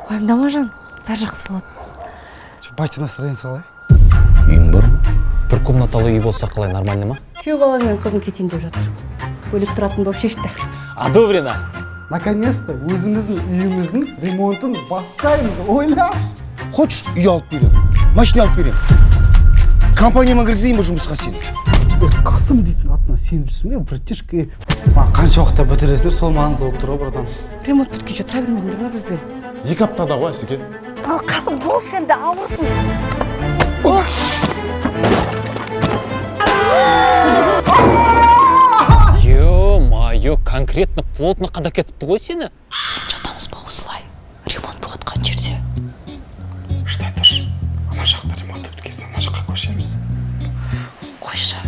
Уайымдама жан, бәрі жақсы болады. Батя настроение қалай? Үйің бар ма? Бір комнаталы үй болса қалай, нормально ма? Күйеу балаң мен қызың кетейін деп жатыр. Бөлек тұратын болып шешті. Одобрено. Наконец-то өзіміздің үйіміздің ремонтын бастаймыз, ойла! Хочешь, үй алып берем, машина алып берем. Компанияма кіргізейін бе жұмысқа сені? Қасым дейтін атына сен жүрсің бе, братишка? Қанша уақытта бітіресіңдер, сол маңызды болып тұр ғой, братан. Ремонт біткенше тұра бермедіңдер ме бізбен? 2 аптада ғой сізге. Қасым, болшы енді ауырсын. Ё-моё, конкретно плотно қада кетіпті ғой сені? Жатамыз ба осылай? Ремонт болатқан жерде. Шыдай тұршы, ана жақта ремонт біткесін ана жаққа көшеміз. Қойшы.